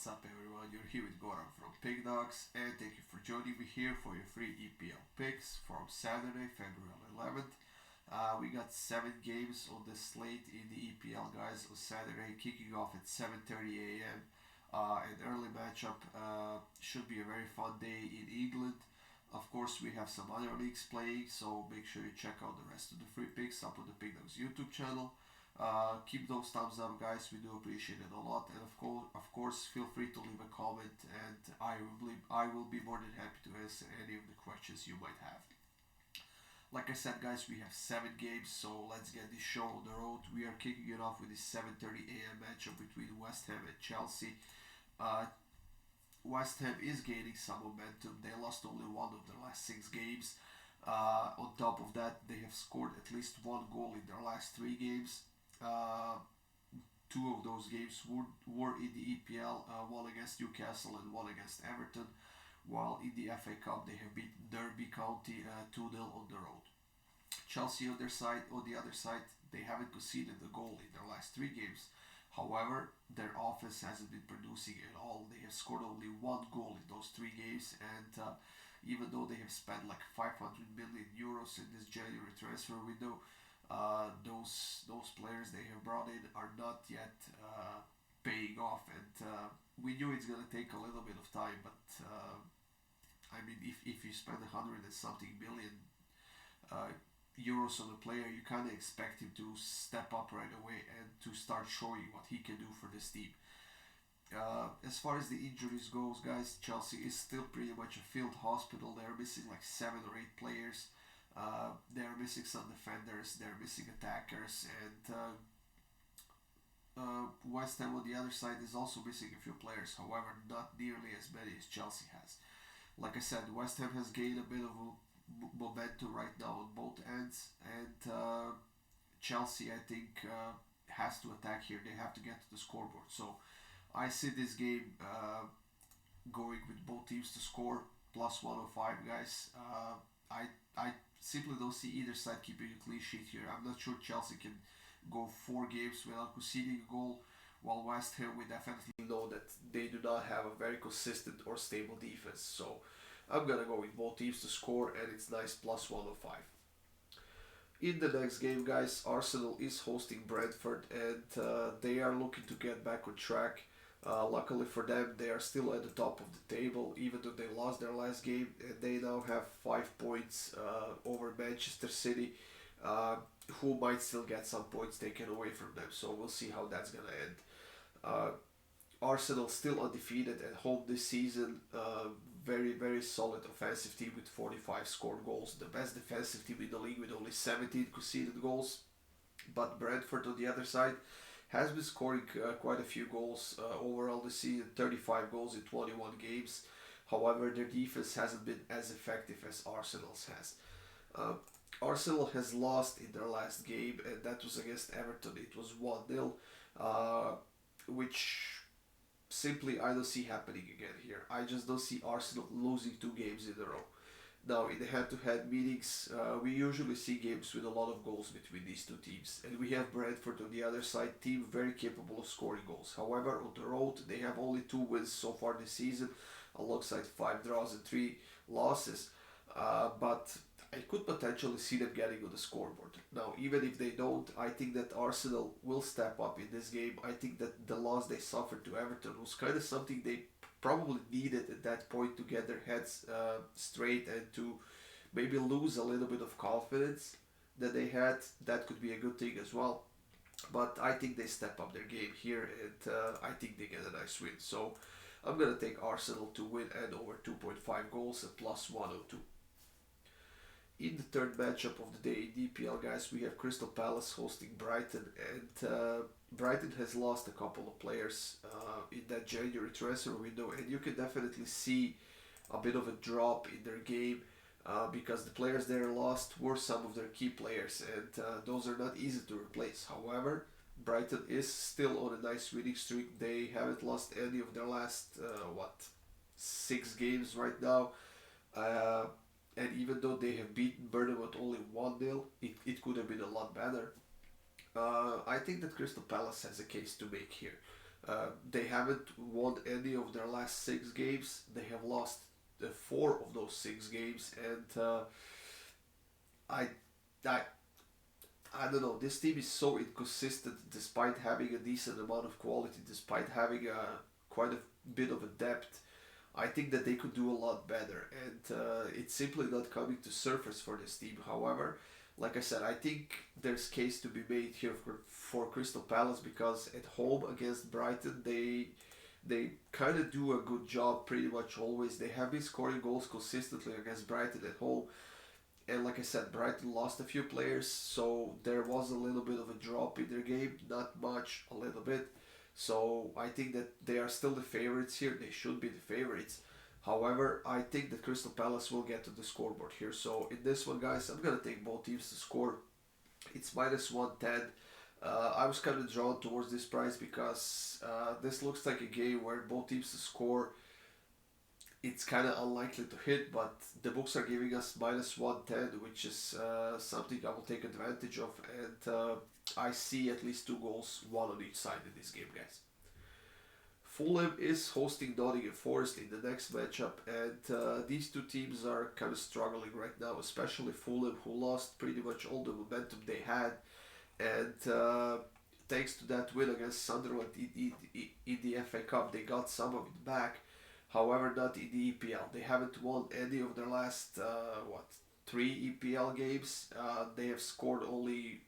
What's up everyone, you're here with Goran from Pick Dawgz, and thank you for joining me here for your free EPL picks from Saturday, February 11th. We got 7 games on the slate in the EPL, guys, on Saturday, kicking off at 7:30 a.m. An early matchup. Should be a very fun day in England. Of course, we have some other leagues playing, so make sure you check out the rest of the free picks up on the Pickdawgz YouTube channel. Keep those thumbs up, guys. We do appreciate it a lot, and of course, feel free to leave a comment, and I will be more than happy to answer any of the questions you might have. Like I said, guys, we have 7 games, so let's get this show on the road. We are kicking it off with this 7:30 a.m. matchup between West Ham and Chelsea. Uh, West Ham is gaining some momentum. They lost only one of their last 6 games. On top of that, they have scored at least one goal in their last 3 games. Uh, Two of those games were in the EPL, one against Newcastle and one against Everton, while in the FA Cup they have beaten Derby County 2-0 on the road. Chelsea on the other side, they haven't conceded a goal in their last 3 games. However, their offense hasn't been producing at all. They have scored only one goal in those 3 games, and even though they have spent like 500 million euros in this January transfer window, those players they have brought in are not yet paying off, and we knew it's gonna take a little bit of time. But I mean, if you spend 100 and something million uh, euros on a player, you kind of expect him to step up right away and to start showing what he can do for this team. As far as the injuries goes, guys, Chelsea is still pretty much a field hospital. They're missing like 7 or 8 players. They're missing some defenders. They're missing attackers, and West Ham on the other side is also missing a few players. However, not nearly as many as Chelsea has. Like I said, West Ham has gained a bit of momentum right now on both ends, and Chelsea, I think, has to attack here. They have to get to the scoreboard. So I see this game going with both teams to score plus 105, guys. I simply don't see either side keeping a clean sheet here. I'm not sure Chelsea can go 4 games without conceding a goal, while West Ham, we definitely know that they do not have a very consistent or stable defense. So I'm gonna go with both teams to score, and it's nice plus 105. In the next game, guys, Arsenal is hosting Brentford, and they are looking to get back on track. Luckily for them, they are still at the top of the table, even though they lost their last game, and they now have 5 points over Manchester City, who might still get some points taken away from them. So we'll see how that's gonna end. Uh, Arsenal still undefeated at home this season. Very, very solid offensive team with 45 scored goals. The best defensive team in the league with only 17 conceded goals. But Brentford on the other side has been scoring quite a few goals overall this season, 35 goals in 21 games. However, their defense hasn't been as effective as Arsenal's has. Uh, Arsenal has lost in their last game, and that was against Everton. It was 1-0, which simply I don't see happening again here. I just don't see Arsenal losing 2 games in a row. Now, in the head-to-head meetings, we usually see games with a lot of goals between these two teams, and we have Brentford on the other side, team very capable of scoring goals. However, on the road, they have only 2 wins so far this season, alongside 5 draws and 3 losses. But I could potentially see them getting on the scoreboard. Now, even if they don't, I think that Arsenal will step up in this game. I think that the loss they suffered to Everton was kind of something they probably needed at that point to get their heads straight and to maybe lose a little bit of confidence that they had. That could be a good thing as well. But I think they step up their game here, and I think they get a nice win. So I'm going to take Arsenal to win and over 2.5 goals at plus 102. In the third matchup of the day in DPL, guys, we have Crystal Palace hosting Brighton, and Brighton has lost a couple of players in that January transfer window, and you can definitely see a bit of a drop in their game because the players they lost were some of their key players, and those are not easy to replace. However, Brighton is still on a nice winning streak. They haven't lost any of their last 6 games right now. Uh, and even though they have beaten Bournemouth only 1-0, it could have been a lot better. I think that Crystal Palace has a case to make here. They haven't won any of their last 6 games. They have lost 4 of those 6 games, and I, I, I don't know. This team is so inconsistent, despite having a decent amount of quality, despite having quite a bit of a depth. I think that they could do a lot better, and it's simply not coming to surface for this team. However, like I said, I think there's case to be made here for Crystal Palace, because at home against Brighton, they kind of do a good job pretty much always. They have been scoring goals consistently against Brighton at home, and like I said, Brighton lost a few players, so there was a little bit of a drop in their game. Not much, a little bit. So I think that they are still the favorites here. They should be the favorites. However, I think that Crystal Palace will get to the scoreboard here. So in this one, guys, I'm gonna take both teams to score. It's minus 110. I was kind of drawn towards this price because this looks like a game where both teams to score. It's kind of unlikely to hit, but the books are giving us minus 110, which is something I will take advantage of. And I see at least 2 goals, one on each side in this game, guys. Fulham is hosting Nottingham Forest in the next matchup, and these two teams are kind of struggling right now, especially Fulham, who lost pretty much all the momentum they had. And thanks to that win against Sunderland in the FA Cup, they got some of it back. However, not in the EPL. They haven't won any of their last, 3 EPL games. They have scored only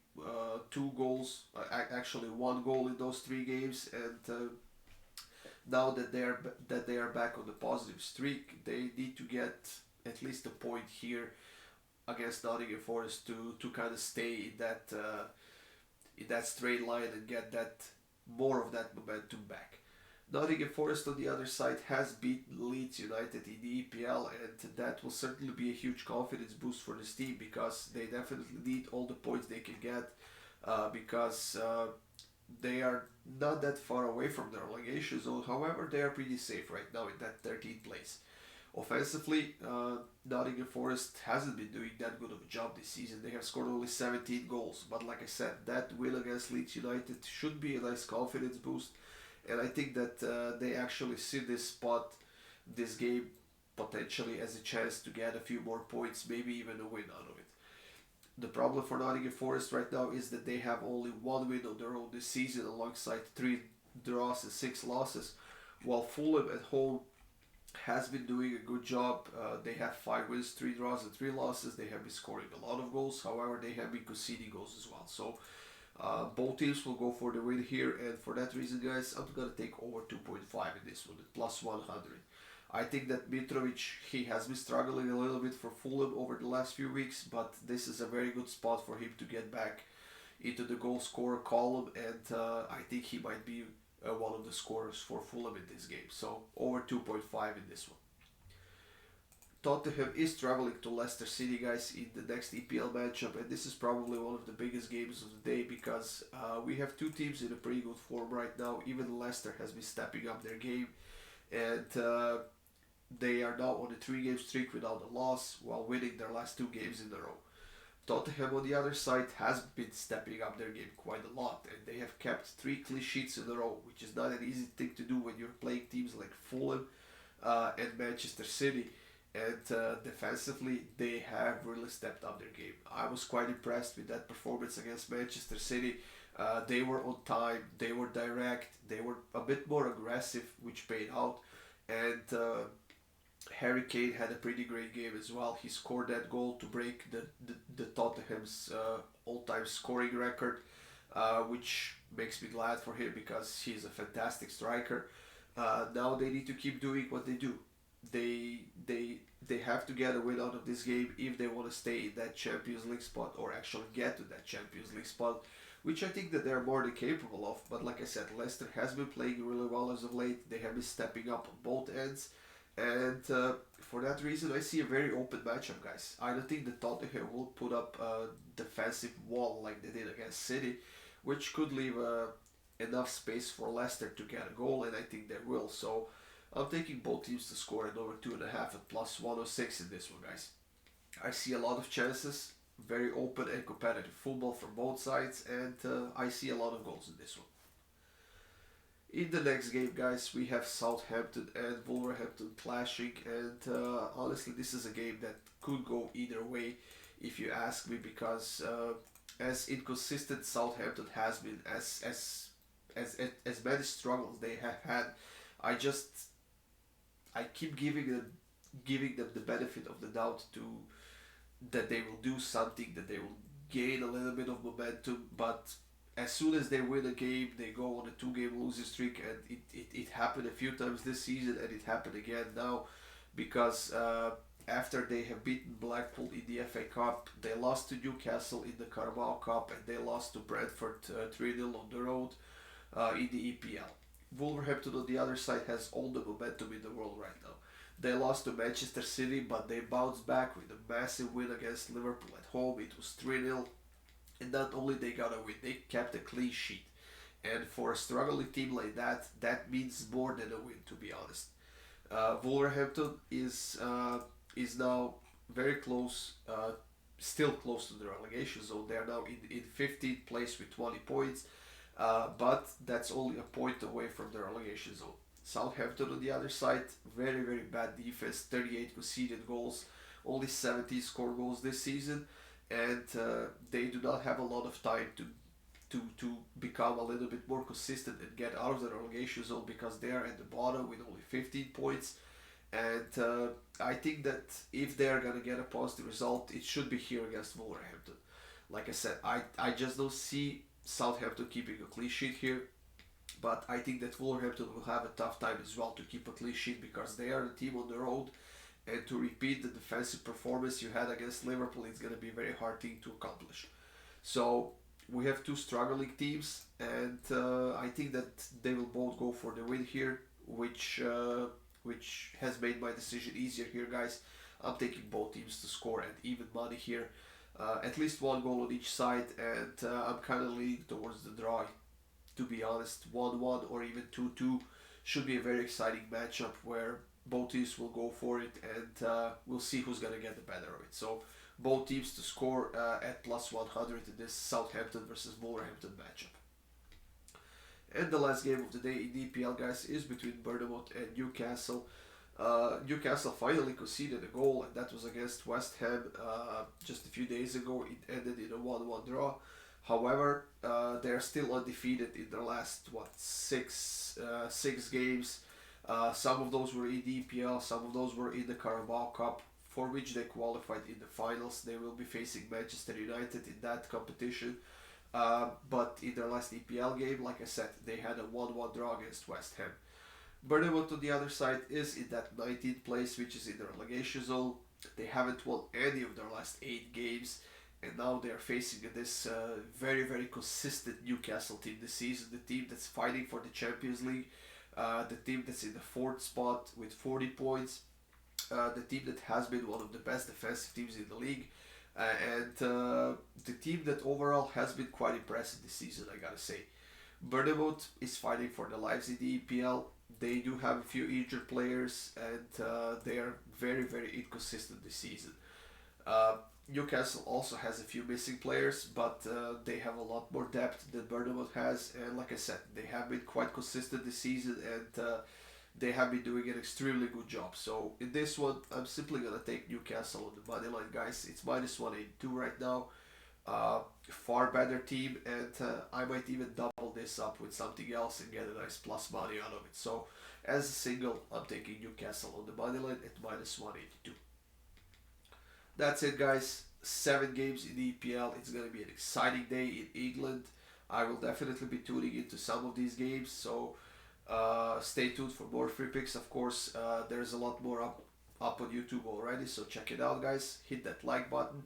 2 goals, actually 1 goal in those 3 games, and now that they are back on the positive streak, they need to get at least a point here against Nottingham Forest to kind of stay in that straight line and get that more of that momentum back. Nottingham Forest on the other side has beaten Leeds United in the EPL, and that will certainly be a huge confidence boost for this team, because they definitely need all the points they can get, because they are not that far away from the relegation zone. However, they are pretty safe right now in that 13th place. Offensively, Nottingham Forest hasn't been doing that good of a job this season. They have scored only 17 goals, but like I said, that win against Leeds United should be a nice confidence boost, and I think that they actually see this game potentially as a chance to get a few more points, maybe even a win out of it. The problem for Nottingham Forest right now is that they have only 1 win on their own this season, alongside 3 draws and 6 losses, while Fulham at home has been doing a good job. They have 5 wins, 3 draws, and 3 losses. They have been scoring a lot of goals. However, they have been conceding goals as well. So both teams will go for the win here, and for that reason, guys, I'm gonna take over 2.5 in this one at plus 100. I think that Mitrovic, he has been struggling a little bit for Fulham over the last few weeks, but this is a very good spot for him to get back into the goal scorer column, and I think he might be one of the scorers for Fulham in this game. So over 2.5 in this one. Tottenham is traveling to Leicester City, guys, in the next EPL matchup, and this is probably one of the biggest games of the day, because we have two teams in a pretty good form right now. Even Leicester has been stepping up their game, and they are now on a 3 game streak without a loss, while winning their last 2 games in a row. Tottenham, on the other side, has been stepping up their game quite a lot, and they have kept 3 clean sheets in a row, which is not an easy thing to do when you're playing teams like Fulham and Manchester City. And defensively, they have really stepped up their game. I was quite impressed with that performance against Manchester City. They were on time, they were direct, they were a bit more aggressive, which paid out. And Harry Kane had a pretty great game as well. He scored that goal to break the Tottenham's all-time scoring record, which makes me glad for him, because he's a fantastic striker. Now they need to keep doing what they do. They have to get a win out of this game if they want to stay in that Champions League spot, or actually get to that Champions League spot, which I think that they're more than capable of. But like I said, Leicester has been playing really well as of late. They have been stepping up on both ends. And for that reason, I see a very open matchup, guys. I don't think that Tottenham will put up a defensive wall like they did against City, which could leave enough space for Leicester to get a goal, and I think they will. So I'm taking both teams to score at over 2.5 at plus 106 in this one, guys. I see a lot of chances, very open and competitive football from both sides, and I see a lot of goals in this one. In the next game, guys, we have Southampton and Wolverhampton clashing, and honestly, this is a game that could go either way, if you ask me, because as inconsistent Southampton has been, as many struggles they have had, I just I keep giving them the benefit of the doubt to that they will do something, that they will gain a little bit of momentum, but as soon as they win a game, they go on a two-game losing streak, and it happened a few times this season, and it happened again now, because after they have beaten Blackpool in the FA Cup, they lost to Newcastle in the Carabao Cup, and they lost to Brentford 3-0 on the road in the EPL. Wolverhampton on the other side has all the momentum in the world right now. They lost to Manchester City, but they bounced back with a massive win against Liverpool at home. It was 3-0. And not only they got a win, they kept a clean sheet. And for a struggling team like that, that means more than a win, to be honest. Wolverhampton is now very close, still close to the relegation zone. They are now in 15th place with 20 points, but that's only a point away from the relegation zone. Southampton on the other side, very, very bad defense, 38 conceded goals, only 17 scored goals this season, and they do not have a lot of time to become a little bit more consistent and get out of the relegation zone, because they are at the bottom with only 15 points. And I think that if they are going to get a positive result, it should be here against Wolverhampton. Like I said, I just don't see Southampton keeping a clean sheet here. But I think that Wolverhampton will have a tough time as well to keep a clean sheet, because they are the team on the road. And to repeat the defensive performance you had against Liverpool, it's going to be a very hard thing to accomplish. So we have two struggling teams, and I think that they will both go for the win here, which has made my decision easier here, guys. I'm taking both teams to score and even money here. At least one goal on each side, and I'm kind of leaning towards the draw. To be honest, 1-1 or even 2-2 should be a very exciting matchup where both teams will go for it, and we'll see who's going to get the better of it. So both teams to score at plus 100 in this Southampton versus Wolverhampton matchup. And the last game of the day in the EPL, guys, is between Bournemouth and Newcastle. Newcastle finally conceded a goal, and that was against West Ham just a few days ago. It ended in a 1-1 draw. However, they are still undefeated in their last six games. Some of those were in the EPL, some of those were in the Carabao Cup, for which they qualified in the finals. They will be facing Manchester United in that competition. But in their last EPL game, like I said, they had a 1-1 draw against West Ham. Bournemouth on the other side is in that 19th place, which is in the relegation zone. They haven't won any of their last 8 games. And now they are facing this very, very consistent Newcastle team this season. The team that's fighting for the Champions League. The team that's in the 4th spot with 40 points. The team that has been one of the best defensive teams in the league. And the team that overall has been quite impressive this season, I gotta say. Bournemouth is fighting for their lives in the EPL. They do have a few injured players, and they are very, very inconsistent this season. Newcastle also has a few missing players, but they have a lot more depth than Bournemouth has, and like I said, they have been quite consistent this season, and they have been doing an extremely good job. So in this one, I'm simply going to take Newcastle on the money line, guys. It's minus 182 right now. Far better team, and I might even double this up with something else and get a nice plus money out of it. So as a single, I'm taking Newcastle on the money line at minus 182. That's it, guys. 7 games in the EPL. It's going to be an exciting day in England. I will definitely be tuning into some of these games, so stay tuned for more free picks. Of course, there's a lot more up on YouTube already, so check it out, guys. Hit that like button.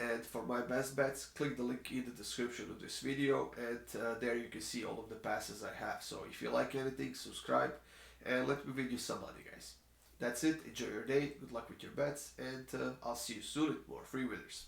And for my best bets, click the link in the description of this video, and there you can see all of the passes I have. So if you like anything, subscribe, and let me win you some money, guys. That's it. Enjoy your day. Good luck with your bets, and I'll see you soon with more free winners.